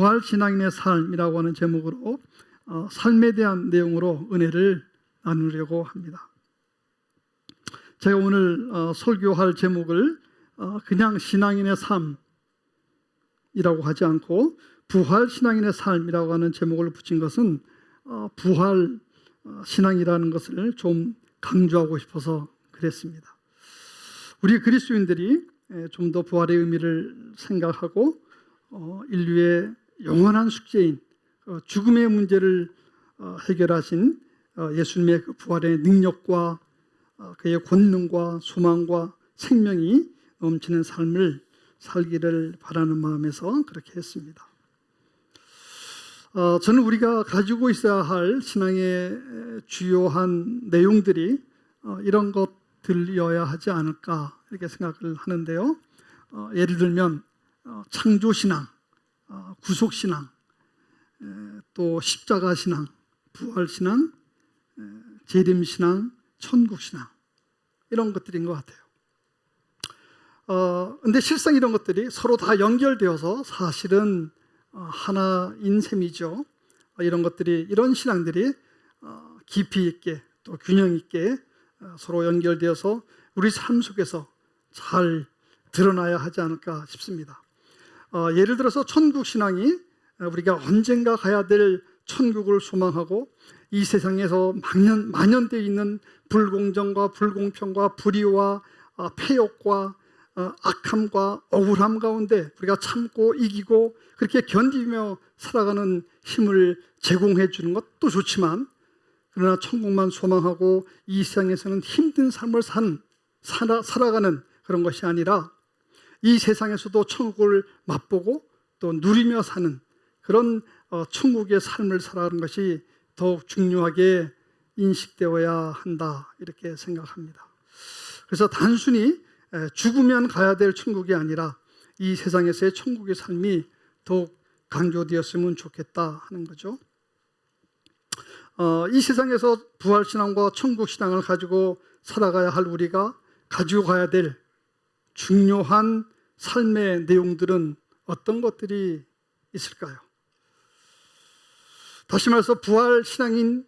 부활신앙인의 삶이라고 하는 제목으로 삶에 대한 내용으로 은혜를 나누려고 합니다. 제가 오늘 설교할 제목을 그냥 신앙인의 삶이라고 하지 않고 부활신앙인의 삶이라고 하는 제목을 붙인 것은 부활신앙이라는 것을 좀 강조하고 싶어서 그랬습니다. 우리 그리스도인들이 좀 더 부활의 의미를 생각하고 인류의 영원한 숙제인 죽음의 문제를 해결하신 예수님의 그 부활의 능력과 그의 권능과 소망과 생명이 넘치는 삶을 살기를 바라는 마음에서 그렇게 했습니다. 저는 우리가 가지고 있어야 할 신앙의 주요한 내용들이 이런 것들이어야 하지 않을까 이렇게 생각을 하는데요. 예를 들면 창조신앙, 구속신앙, 또 십자가신앙, 부활신앙, 재림신앙, 천국신앙 이런 것들인 것 같아요. 근데 실상 이런 것들이 서로 다 연결되어서 사실은 하나인 셈이죠. 이런 것들이, 이런 신앙들이 깊이 있게 또 균형 있게 서로 연결되어서 우리 삶 속에서 잘 드러나야 하지 않을까 싶습니다. 예를 들어서 천국신앙이 우리가 언젠가 가야 될 천국을 소망하고 이 세상에서 만연되어 있는 불공정과 불공평과 불의와 폐역과 악함과 억울함 가운데 우리가 참고 이기고 그렇게 견디며 살아가는 힘을 제공해 주는 것도 좋지만, 그러나 천국만 소망하고 이 세상에서는 힘든 삶을 살아가는 그런 것이 아니라 이 세상에서도 천국을 맛보고 또 누리며 사는 그런 천국의 삶을 살아가는 것이 더욱 중요하게 인식되어야 한다 이렇게 생각합니다. 그래서 단순히 죽으면 가야 될 천국이 아니라 이 세상에서의 천국의 삶이 더욱 강조되었으면 좋겠다 하는 거죠. 이 세상에서 부활신앙과 천국신앙을 가지고 살아가야 할 우리가 가지고 가야 될 중요한 삶의 내용들은 어떤 것들이 있을까요? 다시 말해서 부활신앙인,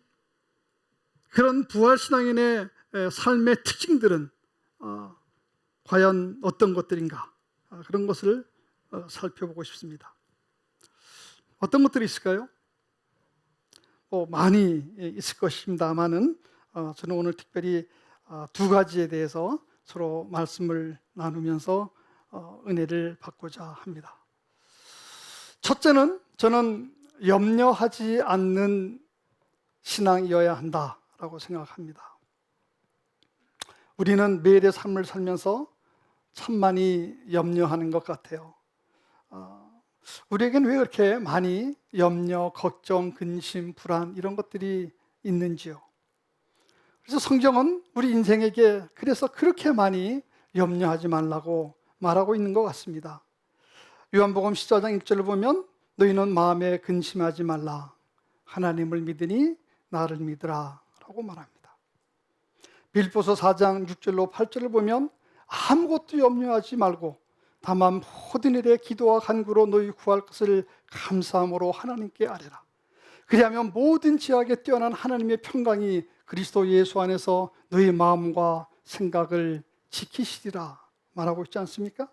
그런 부활신앙인의 삶의 특징들은 과연 어떤 것들인가, 그런 것을 살펴보고 싶습니다. 어떤 것들이 있을까요? 많이 있을 것입니다만은 저는 오늘 특별히 두 가지에 대해서 서로 말씀을 나누면서 은혜를 받고자 합니다. 첫째는 저는 염려하지 않는 신앙이어야 한다라고 생각합니다. 우리는 매일의 삶을 살면서 참 많이 염려하는 것 같아요. 우리에겐 왜 그렇게 많이 염려, 걱정, 근심, 불안 이런 것들이 있는지요? 그래서 성경은 우리 인생에게 그래서 그렇게 많이 염려하지 말라고 말하고 있는 것 같습니다. 요한복음 14장 1절을 보면 너희는 마음에 근심하지 말라. 하나님을 믿으니 나를 믿으라 라고 말합니다. 빌립보서 4장 6절로 8절을 보면 아무것도 염려하지 말고 다만 모든 일에 기도와 간구로 너희 구할 것을 감사함으로 하나님께 아뢰라. 그리하면 모든 지각에 뛰어난 하나님의 평강이 그리스도 예수 안에서 너희 마음과 생각을 지키시리라 말하고 있지 않습니까?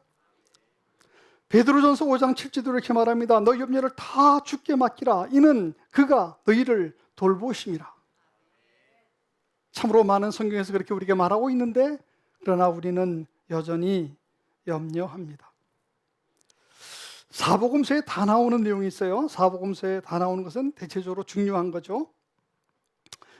베드로전서 5장 7절도 이렇게 말합니다. 너희 염려를 다 주께 맡기라. 이는 그가 너희를 돌보심이라. 참으로 많은 성경에서 그렇게 우리에게 말하고 있는데, 그러나 우리는 여전히 염려합니다. 사복음서에 다 나오는 내용이 있어요. 사복음서에 다 나오는 것은 대체적으로 중요한 거죠.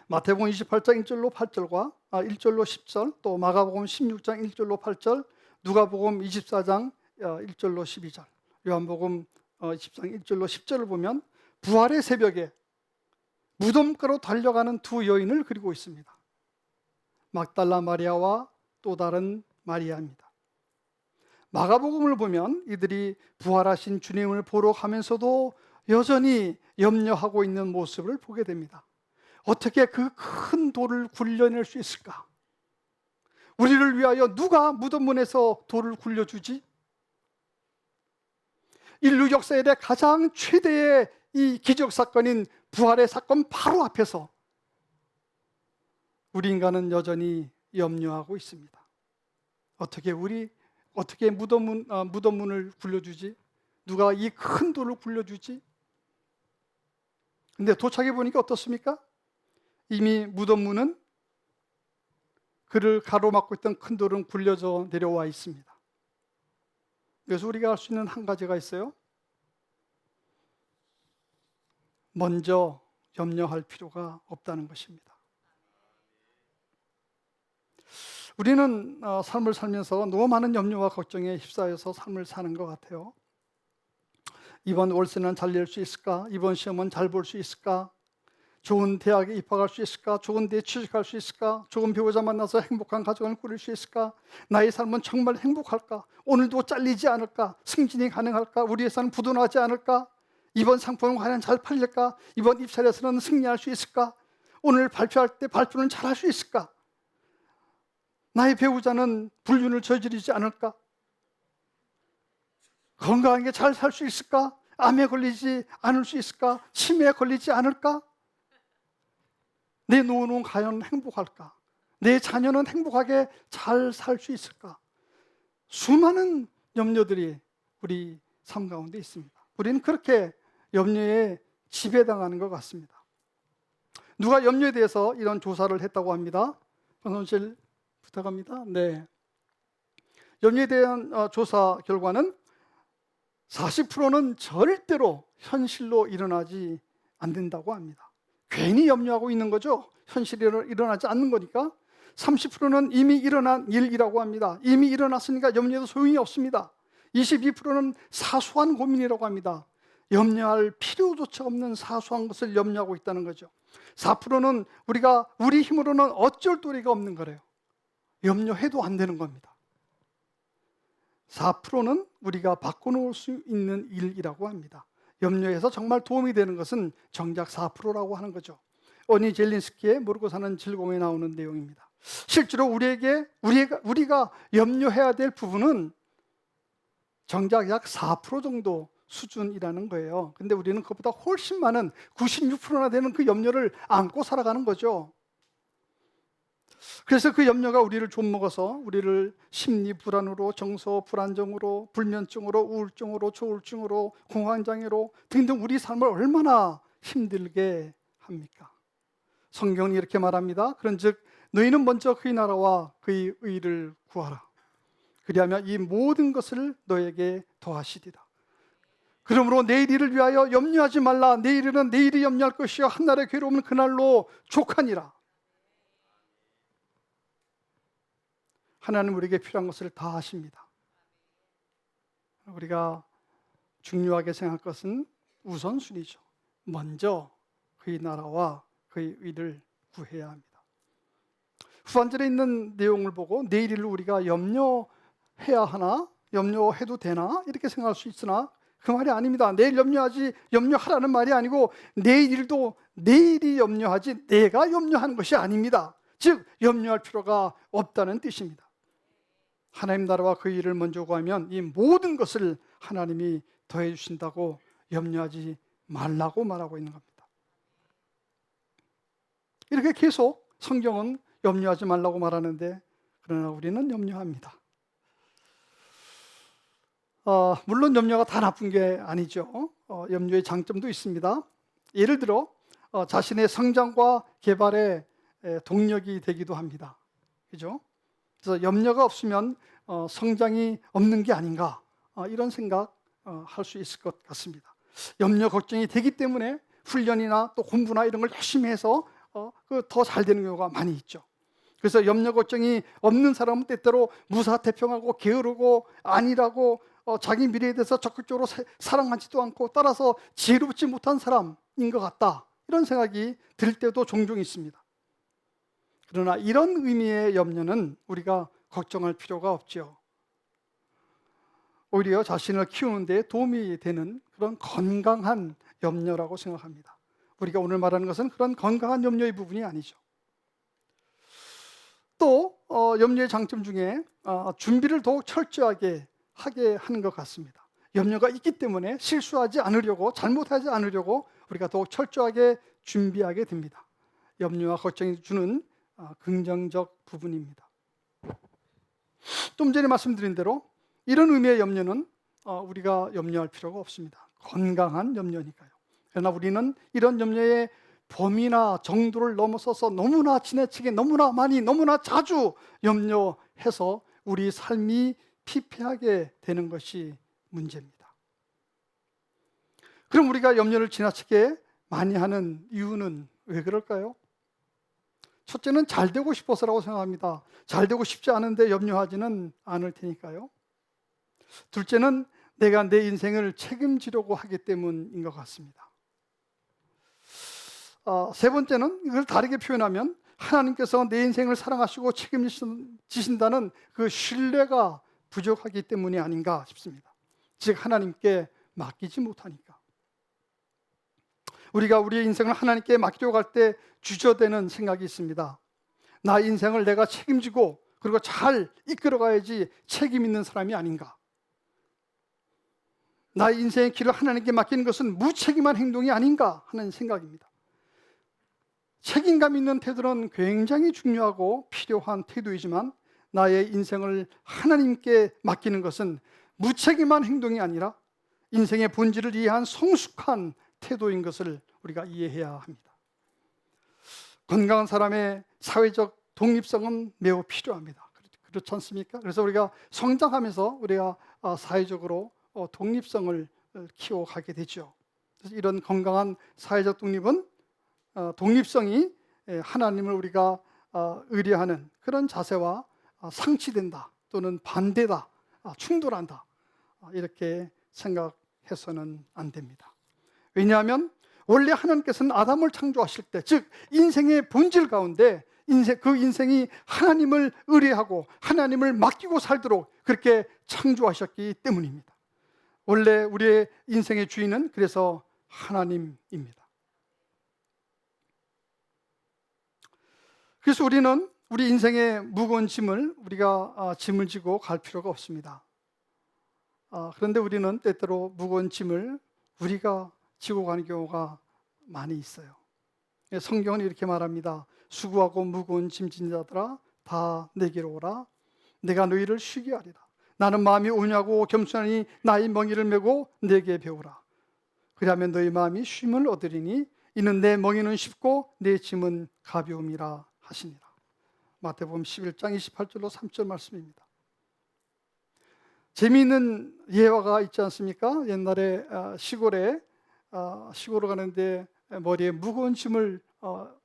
마태복음 28장 1절로 8절과 1절로 10절, 또 마가복음 16장 1절로 8절, 누가복음 24장 1절로 12절, 요한복음 20장 1절로 10절을 보면 부활의 새벽에 무덤가로 달려가는 두 여인을 그리고 있습니다. 막달라 마리아와 또 다른 마리아입니다. 마가복음을 보면 이들이 부활하신 주님을 보러 가면서도 여전히 염려하고 있는 모습을 보게 됩니다. 어떻게 그 큰 돌을 굴려낼 수 있을까? 우리를 위하여 누가 무덤문에서 돌을 굴려주지? 인류 역사 이래 가장 최대의 이 기적 사건인 부활의 사건 바로 앞에서 우리 인간은 여전히 염려하고 있습니다. 어떻게 무덤문을 굴려주지? 누가 이 큰 돌을 굴려주지? 근데 도착해 보니까 어떻습니까? 이미 무덤문은 그를 가로막고 있던 큰 돌은 굴려져 내려와 있습니다. 그래서 우리가 할 수 있는 한 가지가 있어요. 먼저 염려할 필요가 없다는 것입니다. 우리는 삶을 살면서 너무 많은 염려와 걱정에 휩싸여서 삶을 사는 것 같아요. 이번 월세는 잘 낼 수 있을까? 이번 시험은 잘 볼 수 있을까? 좋은 대학에 입학할 수 있을까? 좋은 데에 취직할 수 있을까? 좋은 배우자 만나서 행복한 가정을 꾸릴 수 있을까? 나의 삶은 정말 행복할까? 오늘도 잘리지 않을까? 승진이 가능할까? 우리 회사는 부도나지 않을까? 이번 상품은 과연 잘 팔릴까? 이번 입찰에서는 승리할 수 있을까? 오늘 발표할 때 발표는 잘할 수 있을까? 나의 배우자는 불륜을 저지르지 않을까? 건강하게 잘 살 수 있을까? 암에 걸리지 않을 수 있을까? 치매에 걸리지 않을까? 내 노후는 과연 행복할까? 내 자녀는 행복하게 잘 살 수 있을까? 수많은 염려들이 우리 삶 가운데 있습니다. 우리는 그렇게 염려에 지배당하는 것 같습니다. 누가 염려에 대해서 이런 조사를 했다고 합니다. 권선실 부탁합니다. 네. 염려에 대한 조사 결과는 40%는 절대로 현실로 일어나지 않는다고 합니다. 괜히 염려하고 있는 거죠. 현실이 일어나지 않는 거니까. 30%는 이미 일어난 일이라고 합니다. 이미 일어났으니까 염려해도 소용이 없습니다. 22%는 사소한 고민이라고 합니다. 염려할 필요조차 없는 사소한 것을 염려하고 있다는 거죠. 4%는 우리 힘으로는 어쩔 도리가 없는 거래요. 염려해도 안 되는 겁니다. 4%는 우리가 바꿔놓을 수 있는 일이라고 합니다. 염려해서 정말 도움이 되는 것은 정작 4%라고 하는 거죠. 어니 젤린스키의 모르고 사는 즐거움에 나오는 내용입니다. 실제로 우리가 염려해야 될 부분은 정작 약 4% 정도 수준이라는 거예요. 근데 우리는 그것보다 훨씬 많은 96%나 되는 그 염려를 안고 살아가는 거죠. 그래서 그 염려가 우리를 좀먹어서 우리를 심리 불안으로, 정서 불안정으로, 불면증으로, 우울증으로, 조울증으로, 공황장애로 등등 우리 삶을 얼마나 힘들게 합니까? 성경은 이렇게 말합니다. 그런즉 너희는 먼저 그의 나라와 그의 의를 구하라. 그리하면 이 모든 것을 너에게 더하시리라. 그러므로 내일 일을 위하여 염려하지 말라. 내일은 내일이 염려할 것이요 한날의 괴로움은 그날로 족하니라. 하나님 우리에게 필요한 것을 다 하십니다. 우리가 중요하게 생각할 것은 우선순위죠. 먼저 그의 나라와 그의 의를 구해야 합니다. 후반절에 있는 내용을 보고 내일 일을 우리가 염려해야 하나? 염려해도 되나? 이렇게 생각할 수 있으나 그 말이 아닙니다. 내일 염려하라는 말이 아니고 내일 일도 내일이 염려하지 내가 염려하는 것이 아닙니다. 즉 염려할 필요가 없다는 뜻입니다. 하나님 나라와 그 일을 먼저 구하면 이 모든 것을 하나님이 더해 주신다고 염려하지 말라고 말하고 있는 겁니다. 이렇게 계속 성경은 염려하지 말라고 말하는데 그러나 우리는 염려합니다. 물론 염려가 다 나쁜 게 아니죠. 염려의 장점도 있습니다. 예를 들어 자신의 성장과 개발의 동력이 되기도 합니다. 그죠? 그래서 염려가 없으면 성장이 없는 게 아닌가 이런 생각 할 수 있을 것 같습니다. 염려 걱정이 되기 때문에 훈련이나 또 공부나 이런 걸 열심히 해서 더 잘 되는 경우가 많이 있죠. 그래서 염려 걱정이 없는 사람은 때때로 무사태평하고 게으르고 안일하고 자기 미래에 대해서 적극적으로 사랑하지도 않고 따라서 지혜롭지 못한 사람인 것 같다 이런 생각이 들 때도 종종 있습니다. 그러나 이런 의미의 염려는 우리가 걱정할 필요가 없죠. 오히려 자신을 키우는 데 도움이 되는 그런 건강한 염려라고 생각합니다. 우리가 오늘 말하는 것은 그런 건강한 염려의 부분이 아니죠. 또 염려의 장점 중에 준비를 더욱 철저하게 하게 하는 것 같습니다. 염려가 있기 때문에 실수하지 않으려고, 잘못하지 않으려고 우리가 더욱 철저하게 준비하게 됩니다. 염려와 걱정이 주는 긍정적 부분입니다. 좀 전에 말씀드린 대로 이런 의미의 염려는 우리가 염려할 필요가 없습니다. 건강한 염려니까요. 그러나 우리는 이런 염려의 범위나 정도를 넘어서서 너무나 지나치게, 너무나 많이, 너무나 자주 염려해서 우리 삶이 피폐하게 되는 것이 문제입니다. 그럼 우리가 염려를 지나치게 많이 하는 이유는 왜 그럴까요? 첫째는 잘 되고 싶어서라고 생각합니다. 잘 되고 싶지 않은데 염려하지는 않을 테니까요. 둘째는 내가 내 인생을 책임지려고 하기 때문인 것 같습니다. 세 번째는 이걸 다르게 표현하면 하나님께서 내 인생을 사랑하시고 책임지신다는 그 신뢰가 부족하기 때문이 아닌가 싶습니다. 즉 하나님께 맡기지 못하니까. 우리가 우리의 인생을 하나님께 맡기려고 할 때 주저되는 생각이 있습니다. 나 인생을 내가 책임지고 그리고 잘 이끌어가야지 책임 있는 사람이 아닌가. 나의 인생의 길을 하나님께 맡기는 것은 무책임한 행동이 아닌가 하는 생각입니다. 책임감 있는 태도는 굉장히 중요하고 필요한 태도이지만 나의 인생을 하나님께 맡기는 것은 무책임한 행동이 아니라 인생의 본질을 이해한 성숙한 태도인 것을 우리가 이해해야 합니다. 건강한 사람의 사회적 독립성은 매우 필요합니다. 그렇지 않습니까? 그래서 우리가 성장하면서 우리가 사회적으로 독립성을 키워가게 되죠. 그래서 이런 건강한 사회적 독립성이 하나님을 우리가 의뢰하는 그런 자세와 상치된다 또는 반대다, 충돌한다 이렇게 생각해서는 안 됩니다. 왜냐하면 원래 하나님께서는 아담을 창조하실 때, 즉 인생의 본질 가운데 그 인생이 하나님을 의뢰하고 하나님을 맡기고 살도록 그렇게 창조하셨기 때문입니다. 원래 우리의 인생의 주인은 그래서 하나님입니다. 그래서 우리는 우리 인생의 무거운 짐을 우리가 짐을 지고 갈 필요가 없습니다. 그런데 우리는 때때로 무거운 짐을 우리가 지고 가는 경우가 많이 있어요. 성경은 이렇게 말합니다. 수고하고 무거운 짐진 자들아 다 내게로 오라. 내가 너희를 쉬게 하리라. 나는 마음이 온유하고 겸손하니 나의 멍에를 메고 내게 배우라. 그리하면 너희 마음이 쉼을 얻으리니 이는 내 멍에는 쉽고 내 짐은 가벼움이라 하시니라. 마태복음 11장 28절로 3절 말씀입니다. 재미있는 예화가 있지 않습니까? 옛날에 시골에 가는데 머리에 무거운 짐을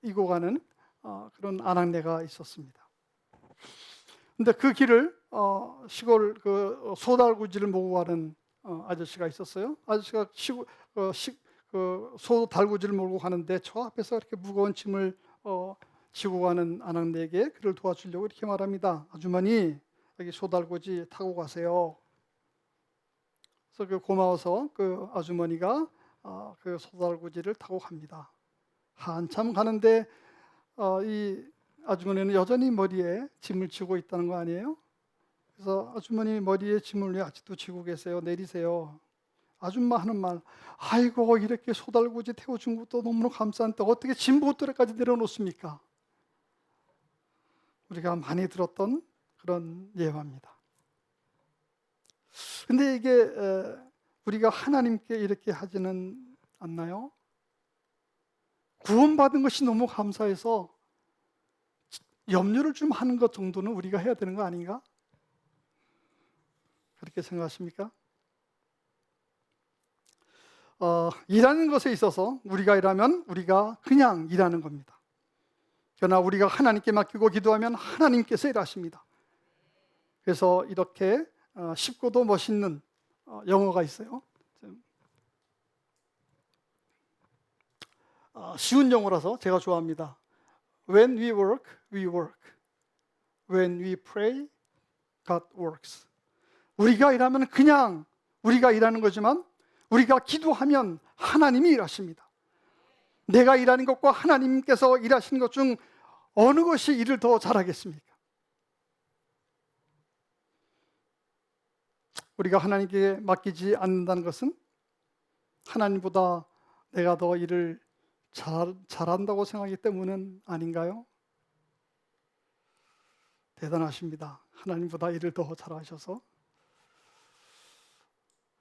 이고 가는 그런 아낙네가 있었습니다. 근데 그 길을 시골 그 소달구지를 모고 가는 아저씨가 있었어요. 아저씨가 소달구지를 몰고 가는데 저 앞에서 이렇게 무거운 짐을 지고 가는 아낙네에게 그를 도와주려고 이렇게 말합니다. 아주머니 여기 소달구지 타고 가세요. 그래서 고마워서 그 아주머니가 그 소달구지를 타고 갑니다. 한참 가는데 이 아주머니는 여전히 머리에 짐을 지고 있다는 거 아니에요? 그래서 아주머니 머리에 짐을 왜 아직도 지고 계세요? 내리세요. 아줌마 하는 말, 아이고 이렇게 소달구지 태워준 것도 너무나 감사한데 어떻게 짐 보따리까지 내려놓습니까? 우리가 많이 들었던 그런 예화입니다. 근데 이게 우리가 하나님께 이렇게 하지는 않나요? 구원받은 것이 너무 감사해서 염려를 좀 하는 것 정도는 우리가 해야 되는 거 아닌가? 그렇게 생각하십니까? 일하는 것에 있어서 우리가 일하면 우리가 그냥 일하는 겁니다. 그러나 우리가 하나님께 맡기고 기도하면 하나님께서 일하십니다. 그래서 이렇게 쉽고도 멋있는 영어가 있어요. 쉬운 영어라서 제가 좋아합니다. When we work, we work. When we pray, God works. 우리가 일하면 그냥 우리가 일하는 거지만 우리가 기도하면 하나님이 일하십니다. 내가 일하는 것과 하나님께서 일하시는 것 중 어느 것이 일을 더 잘하겠습니까? 우리가 하나님께 맡기지 않는다는 것은 하나님보다 내가 더 일을 잘한다고 생각하기 때문은 아닌가요? 대단하십니다. 하나님보다 일을 더 잘하셔서.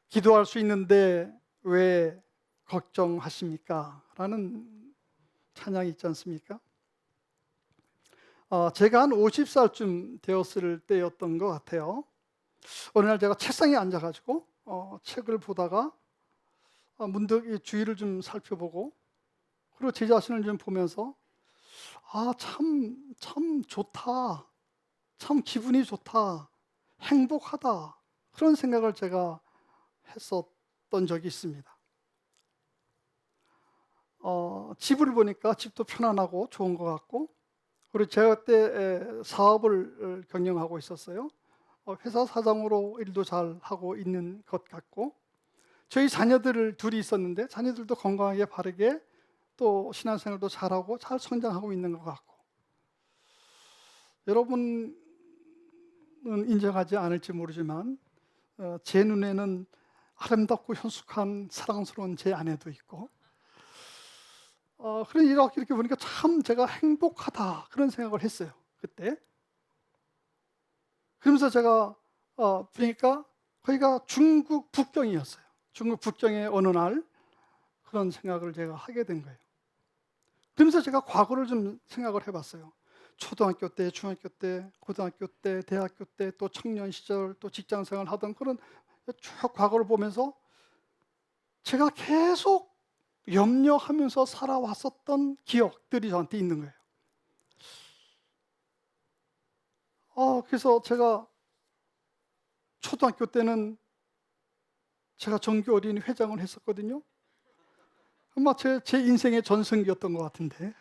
기도할 수 있는데 왜 걱정하십니까? 라는 찬양이 있지 않습니까? 제가 한 50살쯤 되었을 때였던 것 같아요. 어느 날 제가 책상에 앉아가지고 책을 보다가 문득 이 주위를 좀 살펴보고, 그리고 제 자신을 좀 보면서 참 좋다, 참 기분이 좋다, 행복하다, 그런 생각을 제가 했었던 적이 있습니다. 집을 보니까 집도 편안하고 좋은 것 같고, 그리고 제가 그때 사업을 경영하고 있었어요. 회사 사장으로 일도 잘 하고 있는 것 같고, 저희 자녀들 둘이 있었는데 자녀들도 건강하게 바르게 또 신앙생활도 잘하고 잘 성장하고 있는 것 같고, 여러분은 인정하지 않을지 모르지만 제 눈에는 아름답고 현숙한 사랑스러운 제 아내도 있고, 그런 이렇게 보니까 참 제가 행복하다 그런 생각을 했어요 그때. 그러면서 제가 보니까 거기가 중국 북경이었어요. 중국 북경의 어느 날 그런 생각을 제가 하게 된 거예요. 그러면서 제가 과거를 좀 생각을 해봤어요. 초등학교 때, 중학교 때, 고등학교 때, 대학교 때, 또 청년 시절, 또 직장생활 하던 그런 쭉 과거를 보면서 제가 계속 염려하면서 살아왔었던 기억들이 저한테 있는 거예요. 그래서 제가 초등학교 때는 제가 정교 어린이 회장을 했었거든요. 아마 제 인생의 전성기였던 것 같은데,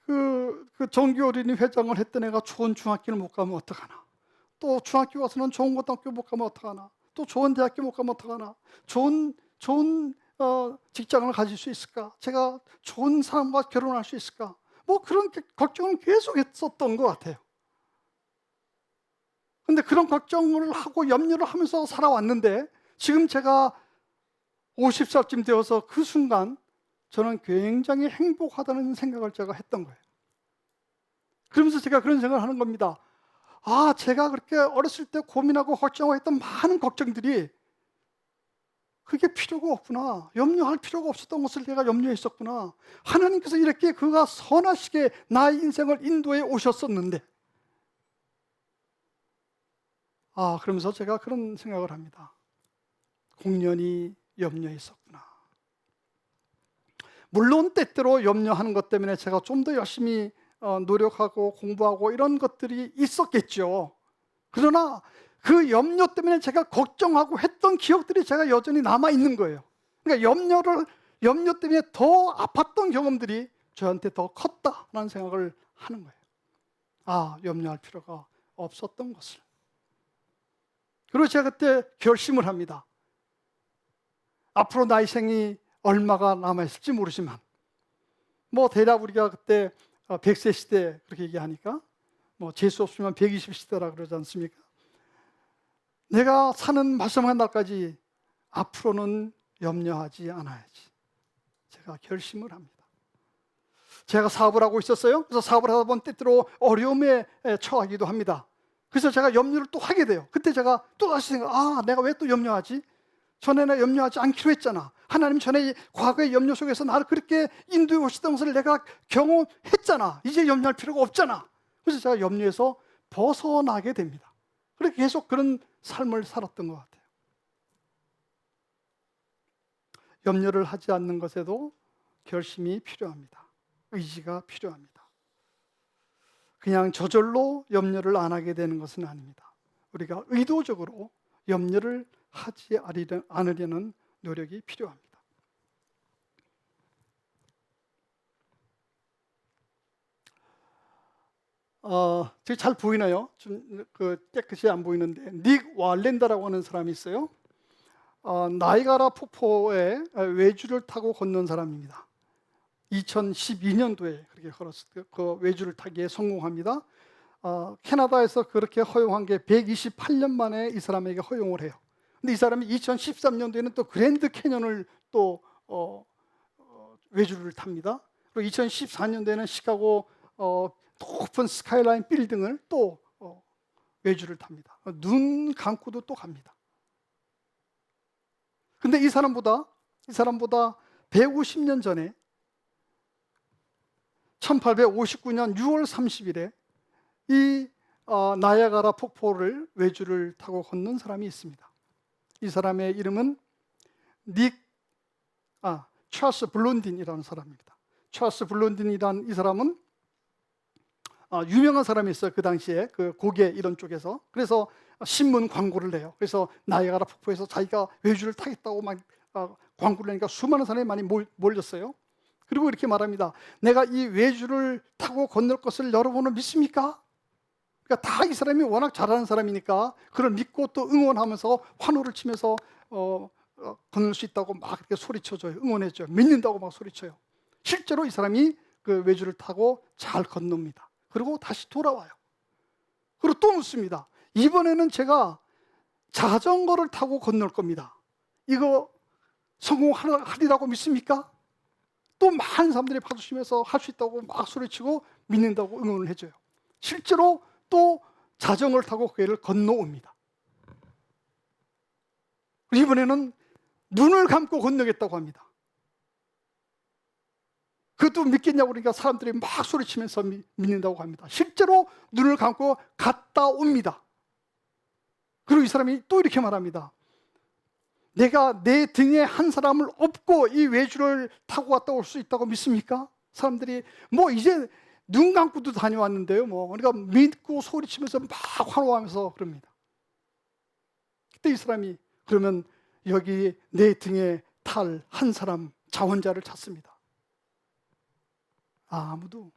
그 정교 어린이 회장을 했던 애가 좋은 중학교를 못 가면 어떡하나, 또 중학교 가서는 좋은 고등학교 못 가면 어떡하나, 또 좋은 대학교 못 가면 어떡하나, 좋은 직장을 가질 수 있을까, 제가 좋은 사람과 결혼할 수 있을까, 뭐 그런 걱정을 계속 했었던 것 같아요. 근데 그런 걱정을 하고 염려를 하면서 살아왔는데, 지금 제가 50살쯤 되어서 그 순간 저는 굉장히 행복하다는 생각을 제가 했던 거예요. 그러면서 제가 그런 생각을 하는 겁니다. 제가 그렇게 어렸을 때 고민하고 걱정하고 했던 많은 걱정들이 그게 필요가 없구나, 염려할 필요가 없었던 것을 내가 염려했었구나, 하나님께서 이렇게 그가 선하시게 나의 인생을 인도해 오셨었는데, 그러면서 제가 그런 생각을 합니다. 공연히 염려했었구나. 물론 때때로 염려하는 것 때문에 제가 좀 더 열심히 노력하고 공부하고 이런 것들이 있었겠죠. 그러나 그 염려 때문에 제가 걱정하고 했던 기억들이 제가 여전히 남아있는 거예요. 그러니까 염려 때문에 더 아팠던 경험들이 저한테 더 컸다라는 생각을 하는 거예요. 염려할 필요가 없었던 것을. 그리고 제가 그때 결심을 합니다. 앞으로 나의 생이 얼마가 남아있을지 모르지만, 뭐 대략 우리가 그때 100세 시대 그렇게 얘기하니까 뭐 재수 없으면 120시대라 그러지 않습니까? 내가 사는 마지막 날까지 앞으로는 염려하지 않아야지, 제가 결심을 합니다. 제가 사업을 하고 있었어요. 그래서 사업을 하다 보면 때때로 어려움에 처하기도 합니다. 그래서 제가 염려를 또 하게 돼요. 그때 제가 또 다시 내가 왜 또 염려하지? 전에는 염려하지 않기로 했잖아. 하나님 전에 과거의 염려 속에서 나를 그렇게 인도해 오시던 것을 내가 경험했잖아. 이제 염려할 필요가 없잖아. 그래서 제가 염려에서 벗어나게 됩니다. 그렇게 계속 그런 삶을 살았던 것 같아요. 염려를 하지 않는 것에도 결심이 필요합니다. 의지가 필요합니다. 그냥 저절로 염려를 안 하게 되는 것은 아닙니다. 우리가 의도적으로 염려를 하지 않으려는 노력이 필요합니다. 저기 잘 보이나요? 좀 깨끗이 안 보이는데, 닉 왈렌다라고 하는 사람이 있어요. 나이가라 폭포에 외주를 타고 건넌 사람입니다. 2012년도에 그렇게 걸었을 때 그 외주를 타기에 성공합니다. 캐나다에서 그렇게 허용한 게 128년 만에 이 사람에게 허용을 해요. 근데 이 사람이 2013년도에는 또 그랜드 캐년을 또 외주를 탑니다. 그리고 2014년도에는 시카고 높은 스카이라인 빌딩을 또 외주를 탑니다. 눈 감고도 또 갑니다. 근데 이 사람보다 150년 전에 1859년 6월 30일에 이 나야가라 폭포를 외주를 타고 걷는 사람이 있습니다. 이 사람의 이름은 찰스 블론딘이라는 사람입니다. 찰스 블론딘이라는 이 사람은 유명한 사람이 있어요. 그 당시에 그 고개 이런 쪽에서. 그래서 신문 광고를 내요. 그래서 나야가라 폭포에서 자기가 외주를 타겠다고 막 광고를 내니까 수많은 사람이 많이 몰렸어요. 그리고 이렇게 말합니다. 내가 이 외주를 타고 건널 것을 여러분은 믿습니까? 그러니까 다 이 사람이 워낙 잘하는 사람이니까 그걸 믿고 또 응원하면서 환호를 치면서 건널 수 있다고 막 이렇게 소리쳐줘요. 응원해줘요. 믿는다고 막 소리쳐요. 실제로 이 사람이 그 외주를 타고 잘 건넙니다. 그리고 다시 돌아와요. 그리고 또 묻습니다. 이번에는 제가 자전거를 타고 건널 겁니다. 이거 성공하리라고 믿습니까? 또 많은 사람들이 봐주시면서 할 수 있다고 막 소리치고 믿는다고 응원을 해줘요. 실제로 또 자전거를 타고 그 길을 건너옵니다. 이번에는 눈을 감고 건너겠다고 합니다. 그것도 믿겠냐고 그러니까 사람들이 막 소리치면서 믿는다고 합니다. 실제로 눈을 감고 갔다 옵니다. 그리고 이 사람이 또 이렇게 말합니다. 내가 내 등에 한 사람을 업고 이 외주를 타고 갔다 올 수 있다고 믿습니까? 사람들이 뭐 이제 눈 감고도 다녀왔는데요. 그러니까 믿고 소리치면서 막 환호하면서 그럽니다. 그때 이 사람이 그러면 여기 내 등에 탈 한 사람 자원자를 찾습니다. 아무도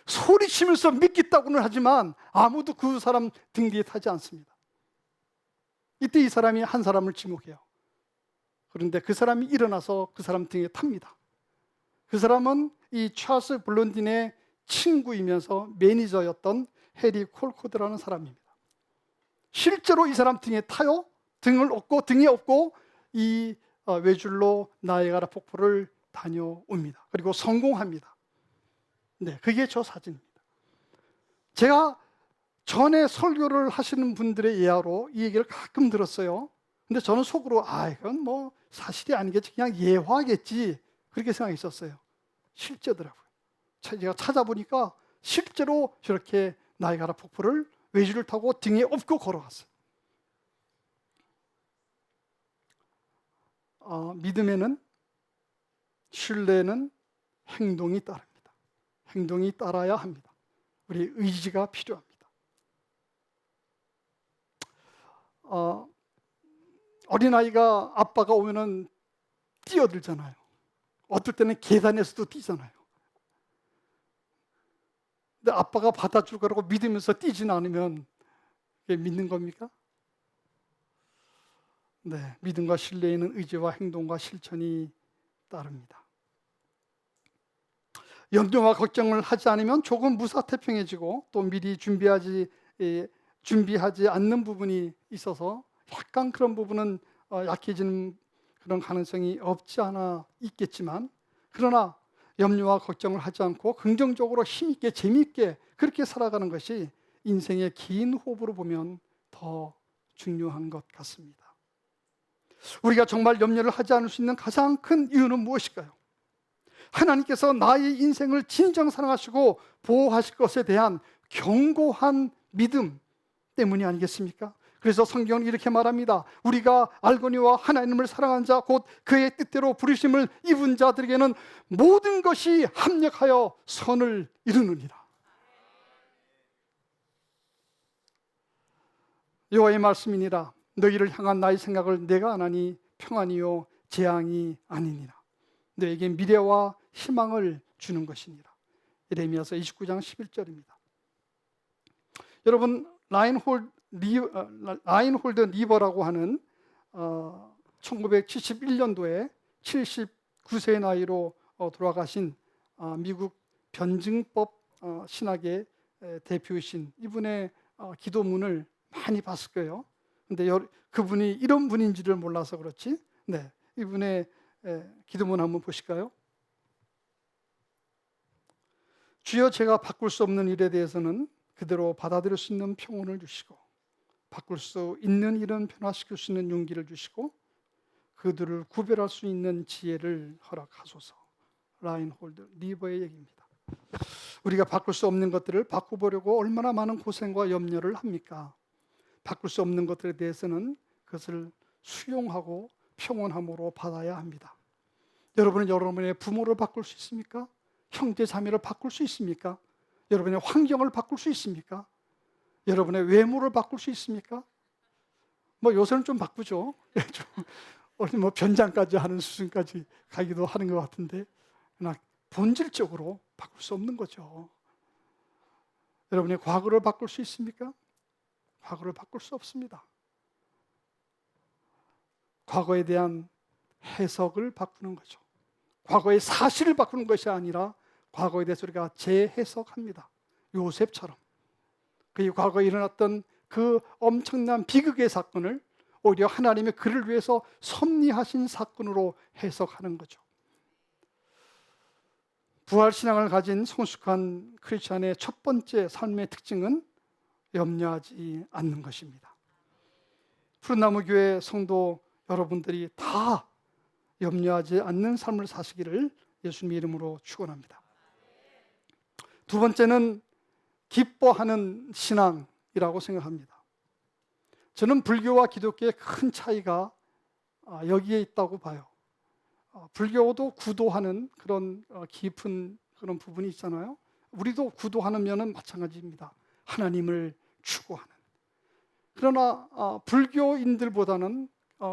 소리치면서 믿겠다고는 하지만 아무도 그 사람 등 뒤에 타지 않습니다. 이때 이 사람이 한 사람을 지목해요. 그런데 그 사람이 일어나서 그 사람 등에 탑니다. 그 사람은 이 찰스 블론딘의 친구이면서 매니저였던 해리 콜코드라는 사람입니다. 실제로 이 사람 등에 타요. 등에 업고 이 외줄로 나야가라 폭포를 다녀옵니다. 그리고 성공합니다. 네, 그게 저 사진입니다. 제가 전에 설교를 하시는 분들의 예화로 이 얘기를 가끔 들었어요. 근데 저는 속으로 이건 뭐 사실이 아니겠지, 그냥 예화겠지, 그렇게 생각했었어요. 실제더라고요. 제가 찾아보니까 실제로 저렇게 나야가라 폭포를 외주를 타고 등에 업고 걸어갔어요. 믿음에는, 신뢰는 행동이 따릅니다. 행동이 따라야 합니다. 우리 의지가 필요합니다. 어린아이가 아빠가 오면은 뛰어들잖아요. 어떨 때는 계단에서도 뛰잖아요. 근데 아빠가 받아줄 거라고 믿으면서 뛰지는 않으면 그게 믿는 겁니까? 네, 믿음과 신뢰에는 의지와 행동과 실천이 따릅니다. 염려와 걱정을 하지 않으면 조금 무사태평해지고 또 미리 준비하지 않는 부분이 있어서 약간 그런 부분은 약해지는 그런 가능성이 없지 않아 있겠지만, 그러나 염려와 걱정을 하지 않고 긍정적으로 힘있게 재미있게 그렇게 살아가는 것이 인생의 긴 호흡으로 보면 더 중요한 것 같습니다. 우리가 정말 염려를 하지 않을 수 있는 가장 큰 이유는 무엇일까요? 하나님께서 나의 인생을 진정 사랑하시고 보호하실 것에 대한 견고한 믿음 때문이 아니겠습니까? 그래서 성경은 이렇게 말합니다. 우리가 알거니와 하나님을 사랑한 자 곧 그의 뜻대로 부르심을 입은 자들에게는 모든 것이 합력하여 선을 이루느니라. 여호와의 말씀이니라. 너희를 향한 나의 생각을 내가 아나니 평안이요 재앙이 아니니라. 너에게 미래와 희망을 주는 것이니라. 예레미야서 29장 11절입니다. 여러분, 라인홀드 리버라고 하는 1971년도에 79세의 나이로 돌아가신 미국 변증법 신학의 대표이신 이분의 기도문을 많이 봤을 거예요. 근데 그분이 이런 분인지를 몰라서 그렇지. 네, 이분의 기도문 한번 보실까요? 주여, 제가 바꿀 수 없는 일에 대해서는 그대로 받아들일 수 있는 평온을 주시고, 바꿀 수 있는 일은 변화시킬 수 있는 용기를 주시고, 그들을 구별할 수 있는 지혜를 허락하소서. 라인홀드 리버의 얘기입니다. 우리가 바꿀 수 없는 것들을 바꿔보려고 얼마나 많은 고생과 염려를 합니까? 바꿀 수 없는 것들에 대해서는 그것을 수용하고 평온함으로 받아야 합니다. 여러분은 여러분의 부모를 바꿀 수 있습니까? 형제 자매를 바꿀 수 있습니까? 여러분의 환경을 바꿀 수 있습니까? 여러분의 외모를 바꿀 수 있습니까? 요새는 좀 바꾸죠. 좀 변장까지 하는 수준까지 가기도 하는 것 같은데, 그러나 본질적으로 바꿀 수 없는 거죠. 여러분의 과거를 바꿀 수 있습니까? 과거를 바꿀 수 없습니다. 과거에 대한 해석을 바꾸는 거죠. 과거의 사실을 바꾸는 것이 아니라 과거에 대해서 우리가 재해석합니다. 요셉처럼 그 과거에 일어났던 그 엄청난 비극의 사건을 오히려 하나님의 그를 위해서 섭리하신 사건으로 해석하는 거죠. 부활신앙을 가진 성숙한 크리스찬의 첫 번째 삶의 특징은 염려하지 않는 것입니다. 푸른나무 교회 성도 여러분들이 다 염려하지 않는 삶을 사시기를 예수님의 이름으로 축원합니다. 두 번째는 기뻐하는 신앙이라고 생각합니다. 저는 불교와 기독교의 큰 차이가 여기에 있다고 봐요. 불교도 구도하는 그런 깊은 그런 부분이 있잖아요. 우리도 구도하는 면은 마찬가지입니다. 하나님을 추구하는. 그러나 불교인들보다는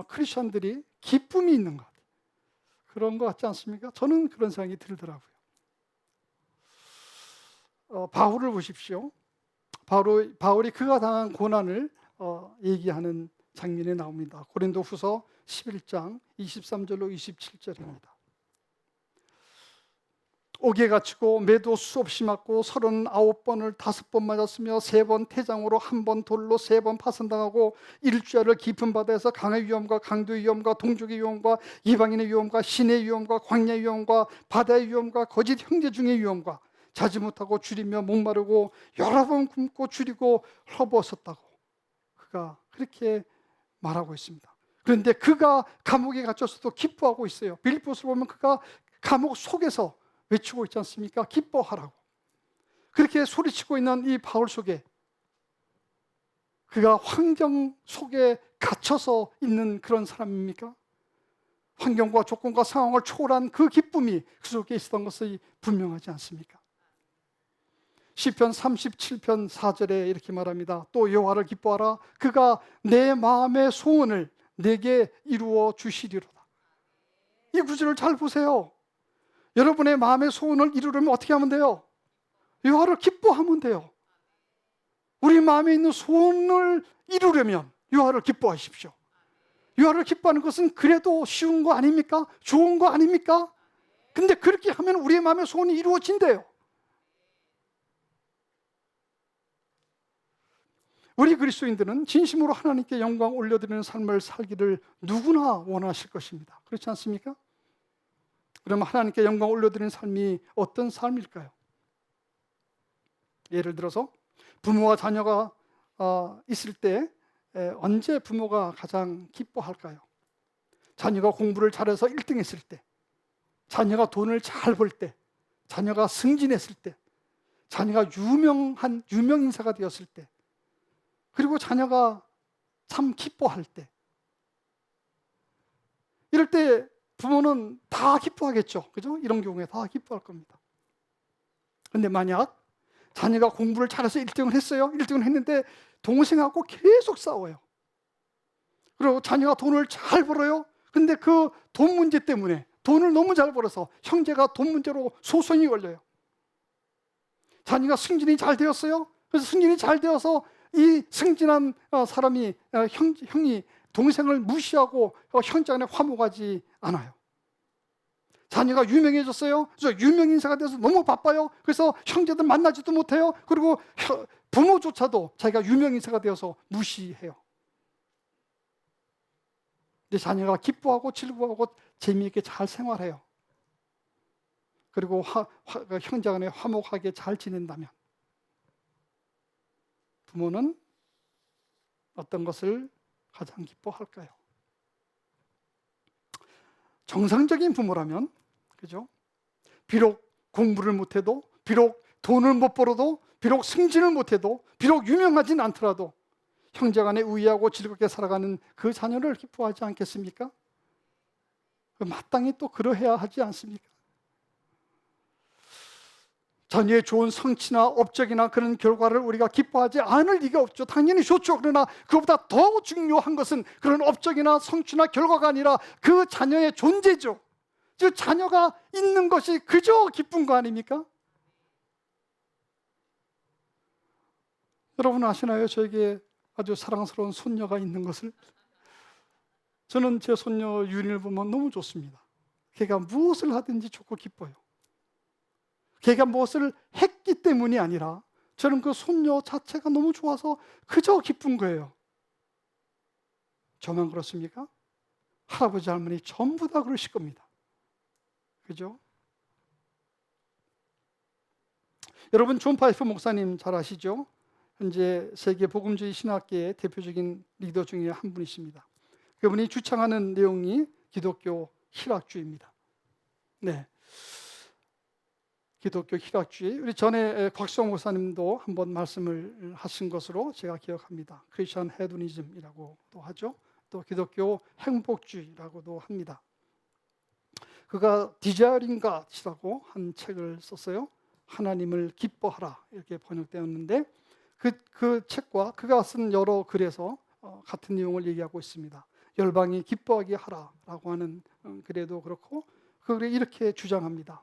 크리스천들이 기쁨이 있는 것 같아요. 그런 것 같지 않습니까? 저는 그런 생각이 들더라고요. 바울을 보십시오. 바울이 그가 당한 고난을 얘기하는 장면이 나옵니다. 고린도후서 11장 23절로 27절입니다. 옥에 갇히고 매도 수없이 맞고 39번을 5번 맞았으며 3번 태장으로 1번 돌로 3번 파선당하고 일주일을 깊은 바다에서 강의 위험과 강도의 위험과 동족의 위험과 이방인의 위험과 신의 위험과 광야의 위험과 바다의 위험과 거짓 형제 중의 위험과 자지 못하고 줄이며 목마르고 여러 번 굶고 줄이고 헐벗었다고 그가 그렇게 말하고 있습니다. 그런데 그가 감옥에 갇혔어도 기뻐하고 있어요. 빌립보서를 보면 그가 감옥 속에서 외치고 있지 않습니까? 기뻐하라고. 그렇게 소리치고 있는 이 바울 속에 그가 환경 속에 갇혀서 있는 그런 사람입니까? 환경과 조건과 상황을 초월한 그 기쁨이 그 속에 있었던 것이 분명하지 않습니까? 시편 37편 4절에 이렇게 말합니다. 또 여호와를 기뻐하라. 그가 내 마음의 소원을 내게 이루어 주시리로다. 이 구절을 잘 보세요. 여러분의 마음의 소원을 이루려면 어떻게 하면 돼요? 여호와를 기뻐하면 돼요. 우리 마음에 있는 소원을 이루려면 여호와를 기뻐하십시오. 여호와를 기뻐하는 것은 그래도 쉬운 거 아닙니까? 좋은 거 아닙니까? 근데 그렇게 하면 우리의 마음의 소원이 이루어진대요. 우리 그리스도인들은 진심으로 하나님께 영광 올려드리는 삶을 살기를 누구나 원하실 것입니다. 그렇지 않습니까? 그러면 하나님께 영광 올려드리는 삶이 어떤 삶일까요? 예를 들어서 부모와 자녀가 있을 때 언제 부모가 가장 기뻐할까요? 자녀가 공부를 잘해서 1등 했을 때, 자녀가 돈을 잘 벌 때, 자녀가 승진했을 때, 자녀가 유명 인사가 되었을 때, 그리고 자녀가 참 기뻐할 때, 이럴 때 부모는 다 기뻐하겠죠. 그죠? 이런 경우에 다 기뻐할 겁니다. 그런데 만약 자녀가 공부를 잘해서 1등을 했어요. 1등을 했는데 동생하고 계속 싸워요. 그리고 자녀가 돈을 잘 벌어요. 근데 그 돈 문제 때문에 돈을 너무 잘 벌어서 형제가 돈 문제로 소송이 걸려요. 자녀가 승진이 잘 되었어요. 그래서 승진이 잘 되어서 이 승진한 사람이 형이 동생을 무시하고 현장에 화목하지 않아요. 자녀가 유명해졌어요. 그래서 유명 인사가 돼서 너무 바빠요. 그래서 형제들 만나지도 못해요. 그리고 부모조차도 자기가 유명 인사가 되어서 무시해요. 근데 자녀가 기뻐하고 즐거워하고 재미있게 잘 생활해요. 그리고 형제 간에 화목하게 잘 지낸다면 부모는 어떤 것을 가장 기뻐할까요? 정상적인 부모라면, 그죠? 비록 공부를 못해도, 비록 돈을 못 벌어도, 비록 승진을 못해도, 비록 유명하진 않더라도 형제간에 우애하고 즐겁게 살아가는 그 자녀를 기뻐하지 않겠습니까? 마땅히 또 그러해야 하지 않습니까? 자녀의 좋은 성취나 업적이나 그런 결과를 우리가 기뻐하지 않을 리가 없죠. 당연히 좋죠. 그러나 그보다 더 중요한 것은 그런 업적이나 성취나 결과가 아니라 그 자녀의 존재죠. 즉 자녀가 있는 것이 그저 기쁜 거 아닙니까? 여러분 아시나요? 저에게 아주 사랑스러운 손녀가 있는 것을. 저는 제 손녀 윤희를 보면 너무 좋습니다. 걔가 무엇을 하든지 좋고 기뻐요. 걔가 무엇을 했기 때문이 아니라 저는 그 손녀 자체가 너무 좋아서 그저 기쁜 거예요. 저만 그렇습니까? 할아버지 할머니 전부 다 그러실 겁니다. 그죠? 여러분 존 파이프 목사님 잘 아시죠? 현재 세계 복음주의 신학계의 대표적인 리더 중에 한 분이십니다. 그분이 주창하는 내용이 기독교 희락주의입니다. 네. 기독교 희락주의. 우리 전에 곽수홍 목사님도 한번 말씀을 하신 것으로 제가 기억합니다. 크리스천 헤도니즘이라고도 하죠. 또 기독교 행복주의라고도 합니다. 그가 Desiring God이라고 한 책을 썼어요. 하나님을 기뻐하라 이렇게 번역되었는데 그 책과 그가 쓴 여러 글에서 같은 내용을 얘기하고 있습니다. 열방이 기뻐하게 하라라고 하는 글에도 그렇고 그 글에 이렇게 주장합니다.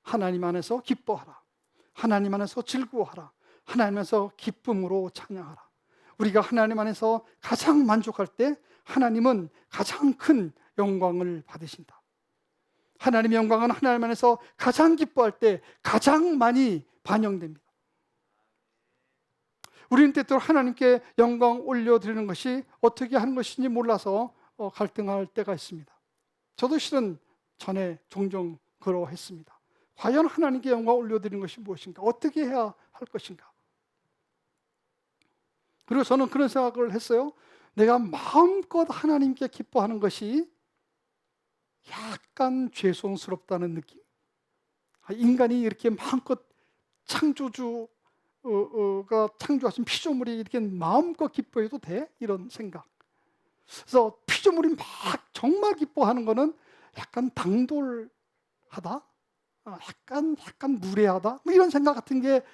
하나님 안에서 기뻐하라. 하나님 안에서 즐거워하라. 하나님 안에서 기쁨으로 찬양하라. 우리가 하나님 안에서 가장 만족할 때 하나님은 가장 큰 영광을 받으신다. 하나님의 영광은 하나님 안에서 가장 기뻐할 때 가장 많이 반영됩니다. 우리는 때때로 하나님께 영광 올려드리는 것이 어떻게 하는 것인지 몰라서 갈등할 때가 있습니다. 저도 실은 전에 종종 그러했습니다. 과연 하나님께 영광 올려드리는 것이 무엇인가? 어떻게 해야 할 것인가? 그리고 저는 그런 생각을 했어요. 내가 마음껏 하나님께 기뻐하는 것이 약간 죄송스럽다는 느낌. 인간이 이렇게 마음껏 창조주가 창조하신 피조물이 이렇게 마음껏 기뻐해도 돼? 이런 생각. 그래서 피조물이 막 정말 기뻐하는 거는 약간 당돌하다? 약간 무례하다? 뭐 이런 생각 같은 게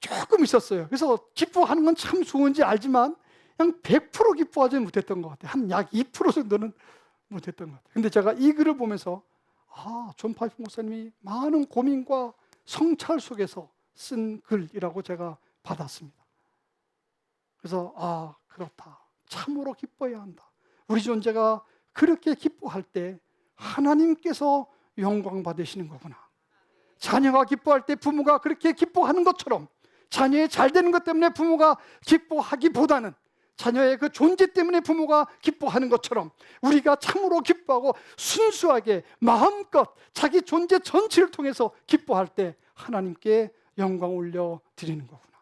조금 있었어요. 그래서 기뻐하는 건 참 좋은지 알지만 그냥 100% 기뻐하지 못했던 것 같아요. 한 약 2% 정도는 못했던 것 같아요. 근데 제가 이 글을 보면서 존 파이프 목사님이 많은 고민과 성찰 속에서 쓴 글이라고 제가 받았습니다. 그래서 그렇다. 참으로 기뻐해야 한다. 우리 존재가 그렇게 기뻐할 때 하나님께서 영광 받으시는 거구나. 자녀가 기뻐할 때 부모가 그렇게 기뻐하는 것처럼 자녀의 잘 되는 것 때문에 부모가 기뻐하기보다는 자녀의 그 존재 때문에 부모가 기뻐하는 것처럼 우리가 참으로 기뻐하고 순수하게 마음껏 자기 존재 전체를 통해서 기뻐할 때 하나님께 영광 올려 드리는 거구나.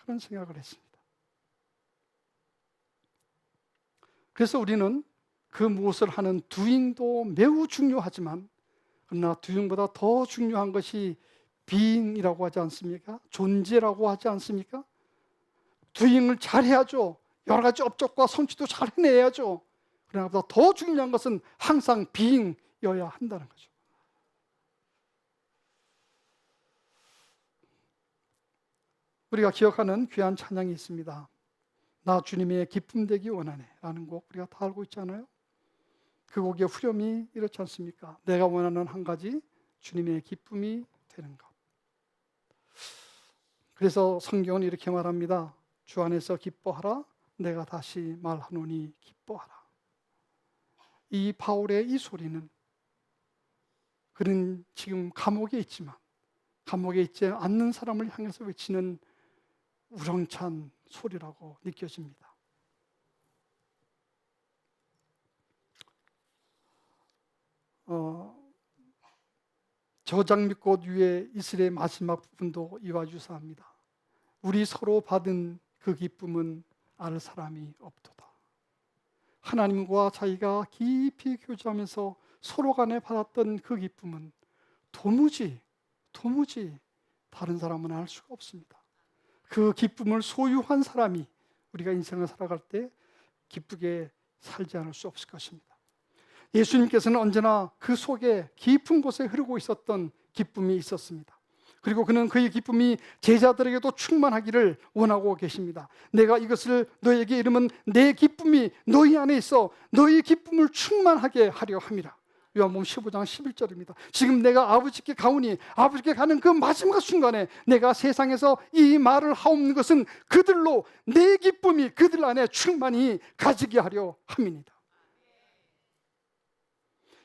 그런 생각을 했습니다. 그래서 우리는 그 무엇을 하는 doing도 매우 중요하지만 그러나 doing보다 더 중요한 것이 being이라고 하지 않습니까? 존재라고 하지 않습니까? doing을 잘해야죠. 여러 가지 업적과 성취도 잘 해내야죠. 그러나 더 중요한 것은 항상 being이어야 한다는 거죠. 우리가 기억하는 귀한 찬양이 있습니다. 나 주님의 기쁨 되기 원하네 라는 곡 우리가 다 알고 있잖아요. 그 곡의 후렴이 이렇지 않습니까? 내가 원하는 한 가지 주님의 기쁨이 되는 것. 그래서 성경은 이렇게 말합니다. 주 안에서 기뻐하라. 내가 다시 말하노니 기뻐하라. 이 바울의 이 소리는 그는 지금 감옥에 있지만 감옥에 있지 않는 사람을 향해서 외치는 우렁찬 소리라고 느껴집니다. 저장미꽃 위에 이슬의 마지막 부분도 이와 유사합니다. 우리 서로 받은 그 기쁨은 알 사람이 없도다. 하나님과 자기가 깊이 교제하면서 서로 간에 받았던 그 기쁨은 도무지 다른 사람은 알 수가 없습니다. 그 기쁨을 소유한 사람이 우리가 인생을 살아갈 때 기쁘게 살지 않을 수 없을 것입니다. 예수님께서는 언제나 그 속에 깊은 곳에 흐르고 있었던 기쁨이 있었습니다. 그리고 그는 그의 기쁨이 제자들에게도 충만하기를 원하고 계십니다. 내가 이것을 너희에게 이르면 내 기쁨이 너희 안에 있어 너희 기쁨을 충만하게 하려 함이라. 요한복음 15장 11절입니다. 지금 내가 아버지께 가오니 아버지께 가는 그 마지막 순간에 내가 세상에서 이 말을 하옵는 것은 그들로 내 기쁨이 그들 안에 충만히 가지게 하려 함이니라.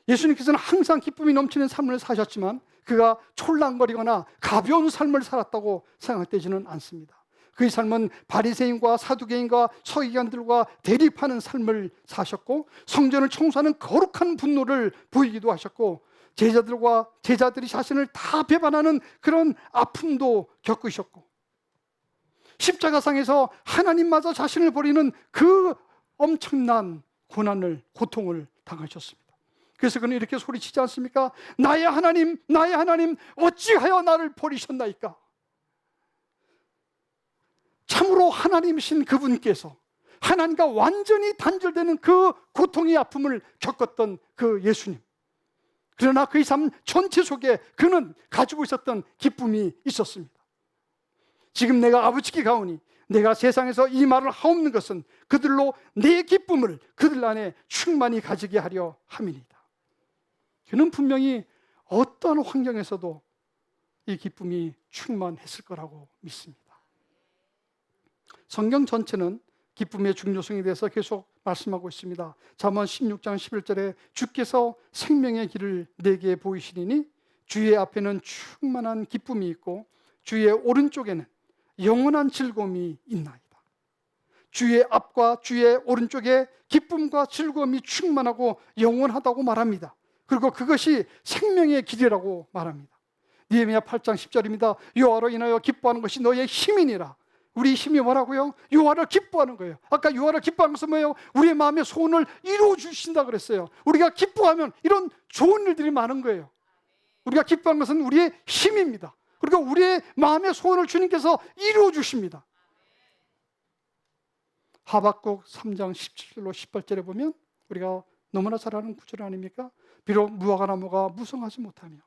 예수님께서는 항상 기쁨이 넘치는 삶을 사셨지만 그가 촐랑거리거나 가벼운 삶을 살았다고 생각되지는 않습니다. 그의 삶은 바리새인과 사두개인과 서기관들과 대립하는 삶을 사셨고 성전을 청소하는 거룩한 분노를 보이기도 하셨고 제자들이 자신을 다 배반하는 그런 아픔도 겪으셨고 십자가상에서 하나님마저 자신을 버리는 그 엄청난 고통을 당하셨습니다. 그래서 그는 이렇게 소리치지 않습니까? 나의 하나님 어찌하여 나를 버리셨나이까? 참으로 하나님이신 그분께서 하나님과 완전히 단절되는 그 고통의 아픔을 겪었던 그 예수님, 그러나 그의 삶 전체 속에 그는 가지고 있었던 기쁨이 있었습니다. 지금 내가 아버지께 가오니 내가 세상에서 이 말을 하옵는 것은 그들로 내 기쁨을 그들 안에 충만히 가지게 하려 함이니이다. 그는 분명히 어떠한 환경에서도 이 기쁨이 충만했을 거라고 믿습니다. 성경 전체는 기쁨의 중요성에 대해서 계속 말씀하고 있습니다. 잠언 16장 11절에 주께서 생명의 길을 내게 보이시리니 주의 앞에는 충만한 기쁨이 있고 주의 오른쪽에는 영원한 즐거움이 있나이다. 주의 앞과 주의 오른쪽에 기쁨과 즐거움이 충만하고 영원하다고 말합니다. 그리고 그것이 생명의 길이라고 말합니다. 느헤미야 8장 10절입니다. 여호와로 인하여 기뻐하는 것이 너의 힘이니라. 우리 힘이 뭐라고요? 여호와를 기뻐하는 거예요. 아까 여호와를 기뻐하는 것은 뭐예요? 우리의 마음의 소원을 이루어 주신다 그랬어요. 우리가 기뻐하면 이런 좋은 일들이 많은 거예요. 우리가 기뻐하는 것은 우리의 힘입니다. 그리고 우리의 마음의 소원을 주님께서 이루어 주십니다. 하박국 3장 17절로 18절에 보면 우리가 너무나 잘 아는 구절 아닙니까? 비록 무화과나무가 무성하지 못하며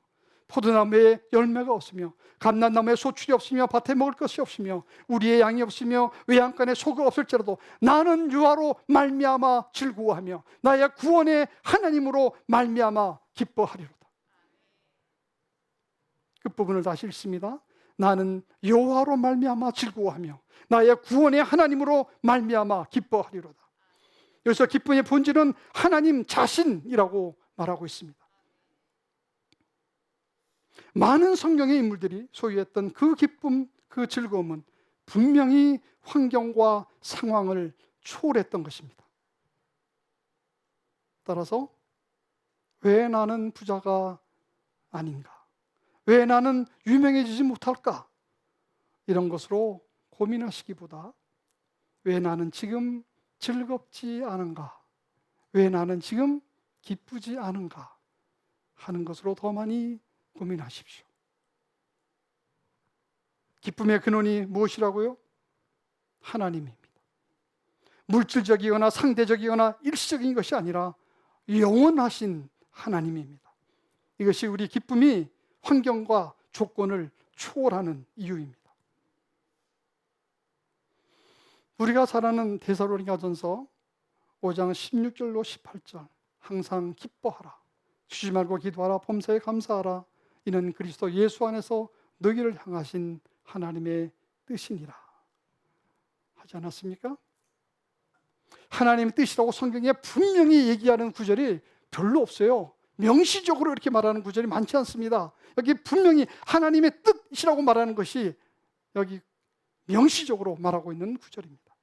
포도나무에 열매가 없으며 감람나무에 소출이 없으며 밭에 먹을 것이 없으며 우리의 양이 없으며 외양간에 소가 없을지라도 나는 여호와로 말미암아 즐거워하며 나의 구원의 하나님으로 말미암아 기뻐하리로다. 끝부분을 다시 읽습니다. 나는 여호와로 말미암아 즐거워하며 나의 구원의 하나님으로 말미암아 기뻐하리로다. 여기서 기쁨의 본질은 하나님 자신이라고 말하고 있습니다. 많은 성경의 인물들이 소유했던 그 기쁨, 그 즐거움은 분명히 환경과 상황을 초월했던 것입니다. 따라서 왜 나는 부자가 아닌가? 왜 나는 유명해지지 못할까? 이런 것으로 고민하시기보다 왜 나는 지금 즐겁지 않은가? 왜 나는 지금 기쁘지 않은가? 하는 것으로 더 많이 고민하십시오. 기쁨의 근원이 무엇이라고요? 하나님입니다. 물질적이거나 상대적이거나 일시적인 것이 아니라 영원하신 하나님입니다. 이것이 우리 기쁨이 환경과 조건을 초월하는 이유입니다. 우리가 잘 아는 데살로니가전서 5장 16절로 18절, 항상 기뻐하라, 쉬지 말고 기도하라, 범사에 감사하라, 이는 그리스도 예수 안에서 너희를 향하신 하나님의 뜻이니라 하지 않았습니까? 하나님의 뜻이라고 성경에 분명히 얘기하는 구절이 별로 없어요. 명시적으로 이렇게 말하는 구절이 많지 않습니다. 여기 분명히 하나님의 뜻이라고 말하는 것이 여기 명시적으로 말하고 있는 구절입니다.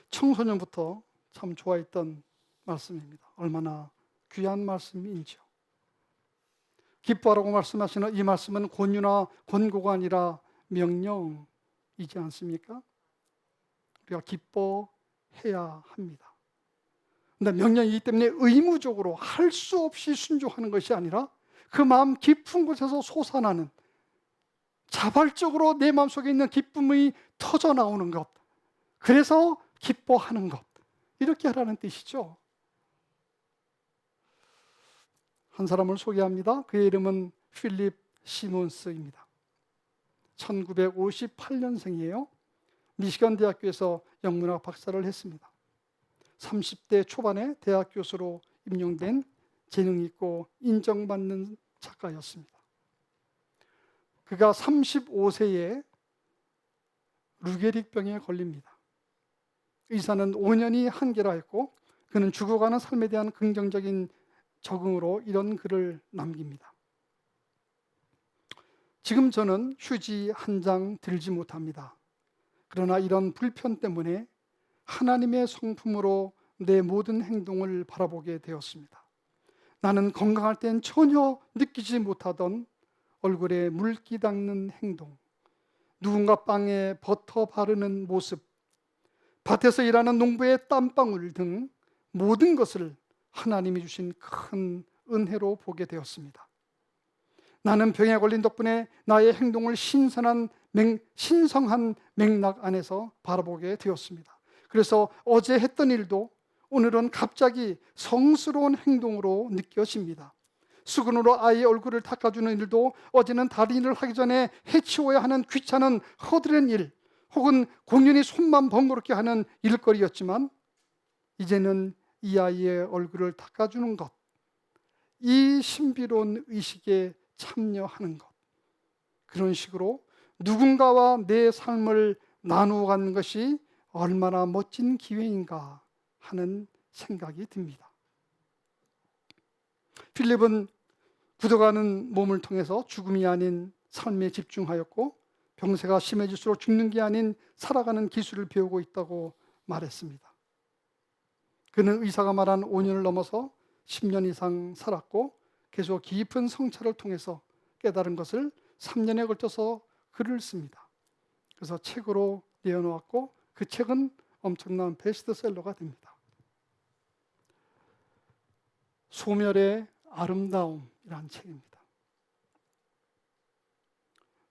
청소년부터 참 좋아했던 말씀입니다. 얼마나 귀한 말씀인지요. 기뻐하라고 말씀하시는 이 말씀은 권유나 권고가 아니라 명령이지 않습니까? 우리가 기뻐해야 합니다. 근데 명령이기 때문에 의무적으로 할 수 없이 순종하는 것이 아니라 그 마음 깊은 곳에서 솟아나는, 자발적으로 내 마음속에 있는 기쁨이 터져 나오는 것, 그래서 기뻐하는 것, 이렇게 하라는 뜻이죠. 한 사람을 소개합니다. 그의 이름은 필립 시몬스입니다. 1958년생이에요. 미시간 대학교에서 영문학 박사를 했습니다. 30대 초반에 대학 교수로 임용된 재능 있고 인정받는 작가였습니다. 그가 35세에 루게릭병에 걸립니다. 의사는 5년이 한계라 했고 그는 죽어가는 삶에 대한 긍정적인 적응으로 이런 글을 남깁니다. 지금 저는 휴지 한 장 들지 못합니다. 그러나 이런 불편 때문에 하나님의 성품으로 내 모든 행동을 바라보게 되었습니다. 나는 건강할 땐 전혀 느끼지 못하던 얼굴에 물기 닦는 행동, 누군가 빵에 버터 바르는 모습, 밭에서 일하는 농부의 땀방울 등 모든 것을 하나님이 주신 큰 은혜로 보게 되었습니다. 나는 병에 걸린 덕분에 나의 행동을 신성한 맥락 안에서 바라보게 되었습니다. 그래서 어제 했던 일도 오늘은 갑자기 성스러운 행동으로 느껴집니다. 수건으로 아이의 얼굴을 닦아주는 일도 어제는 다른 일을 하기 전에 해치워야 하는 귀찮은 허드렛 일, 혹은 공연히 손만 번거롭게 하는 일거리였지만 이제는 이 아이의 얼굴을 닦아주는 것, 이 신비로운 의식에 참여하는 것, 그런 식으로 누군가와 내 삶을 나누어 가는 것이 얼마나 멋진 기회인가 하는 생각이 듭니다. 필립은 굳어가는 몸을 통해서 죽음이 아닌 삶에 집중하였고 병세가 심해질수록 죽는 게 아닌 살아가는 기술을 배우고 있다고 말했습니다. 그는 의사가 말한 5년을 넘어서 10년 이상 살았고 계속 깊은 성찰을 통해서 깨달은 것을 3년에 걸쳐서 글을 씁니다. 그래서 책으로 내어놓았고 그 책은 엄청난 베스트셀러가 됩니다. 소멸의 아름다움이라는 책입니다.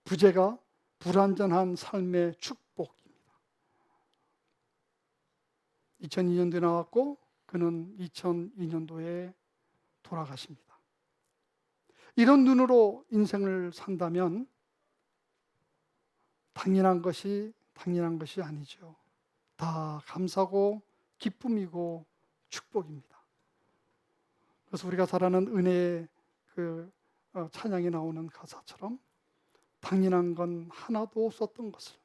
부제가 불완전한 삶의 축복입니다. 2002년도에 나왔고 그는 2002년도에 돌아가십니다. 이런 눈으로 인생을 산다면 당연한 것이 아니죠. 다 감사고 기쁨이고 축복입니다. 그래서 우리가 잘 아는 은혜의 찬양에 나오는 가사처럼 당연한 건 하나도 없었던 것을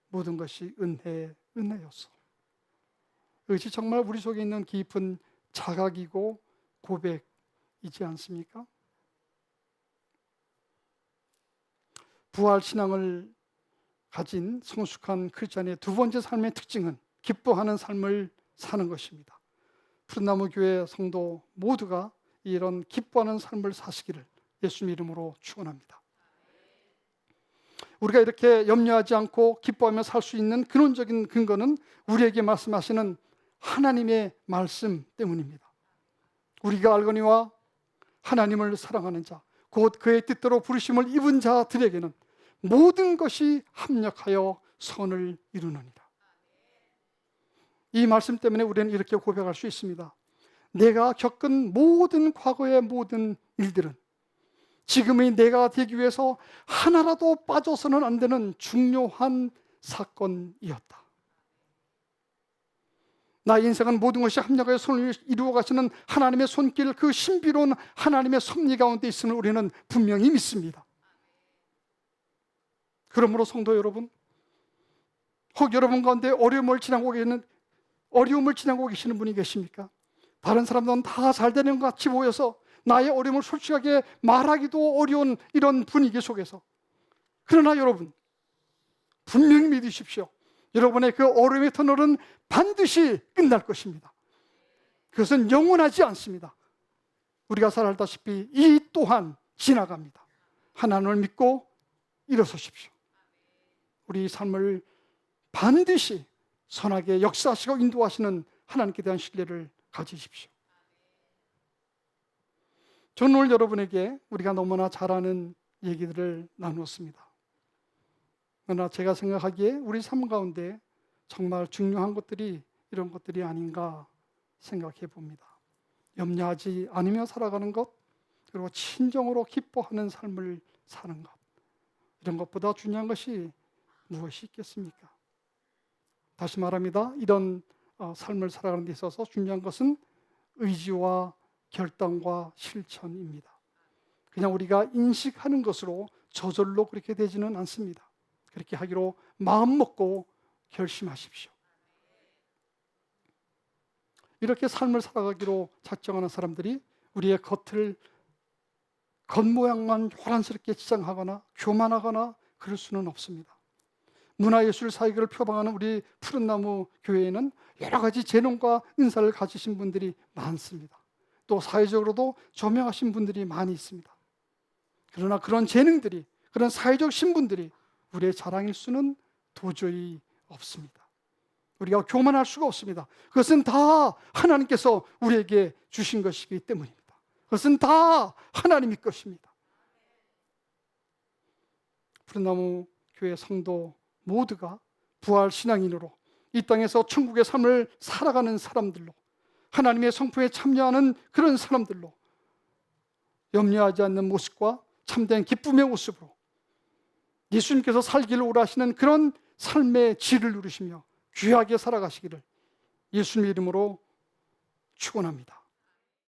모든 것이 은혜였어. 이것이 정말 우리 속에 있는 깊은 자각이고 고백이지 않습니까? 부활 신앙을 가진 성숙한 크리스찬의 두 번째 삶의 특징은 기뻐하는 삶을 사는 것입니다. 푸른나무 교회 성도 모두가 이런 기뻐하는 삶을 사시기를 예수님 이름으로 축원합니다. 우리가 이렇게 염려하지 않고 기뻐하며 살 수 있는 근원적인 근거는 우리에게 말씀하시는 하나님의 말씀 때문입니다. 우리가 알거니와 하나님을 사랑하는 자, 곧 그의 뜻대로 부르심을 입은 자들에게는 모든 것이 합력하여 선을 이루느니라. 이 말씀 때문에 우리는 이렇게 고백할 수 있습니다. 내가 겪은 모든 과거의 모든 일들은 지금의 내가 되기 위해서 하나라도 빠져서는 안 되는 중요한 사건이었다. 나의 인생은 모든 것이 합력하여 선을 이루어 가시는 하나님의 손길, 그 신비로운 하나님의 섭리 가운데 있음을 우리는 분명히 믿습니다. 그러므로 성도 여러분, 혹 여러분 가운데 어려움을 지나고 계시는 분이 계십니까? 다른 사람들은 다 잘 되는 것 같이 보여서 나의 어려움을 솔직하게 말하기도 어려운 이런 분위기 속에서, 그러나 여러분 분명히 믿으십시오. 여러분의 그 어려움의 터널은 반드시 끝날 것입니다. 그것은 영원하지 않습니다. 우리가 잘 알다시피 이 또한 지나갑니다. 하나님을 믿고 일어서십시오. 우리 삶을 반드시 선하게 역사하시고 인도하시는 하나님께 대한 신뢰를 가지십시오. 저는 오늘 여러분에게 우리가 너무나 잘 아는 얘기들을 나누었습니다. 그러나 제가 생각하기에 우리 삶 가운데 정말 중요한 것들이 이런 것들이 아닌가 생각해 봅니다. 염려하지 않으며 살아가는 것, 그리고 친정으로 기뻐하는 삶을 사는 것, 이런 것보다 중요한 것이 무엇이 있겠습니까? 다시 말합니다. 이런 삶을 살아가는 데 있어서 중요한 것은 의지와 결단과 실천입니다. 그냥 우리가 인식하는 것으로 저절로 그렇게 되지는 않습니다. 그렇게 하기로 마음 먹고 결심하십시오. 이렇게 삶을 살아가기로 작정하는 사람들이 우리의 겉모양만 호란스럽게 치장하거나 교만하거나 그럴 수는 없습니다. 문화예술 사역을 표방하는 우리 푸른나무 교회에는 여러 가지 재능과 은사를 가지신 분들이 많습니다. 또 사회적으로도 조명하신 분들이 많이 있습니다. 그러나 그런 재능들이, 그런 사회적 신분들이 우리의 자랑일 수는 도저히 없습니다. 우리가 교만할 수가 없습니다. 그것은 다 하나님께서 우리에게 주신 것이기 때문입니다. 그것은 다 하나님의 것입니다. 푸른나무 교회 성도 모두가 부활 신앙인으로 이 땅에서 천국의 삶을 살아가는 사람들로, 하나님의 성품에 참여하는 그런 사람들로, 염려하지 않는 모습과 참된 기쁨의 모습으로 예수님께서 살기를 원하시는 그런 삶의 질을 누리시며 귀하게 살아가시기를 예수님의 이름으로 축원합니다.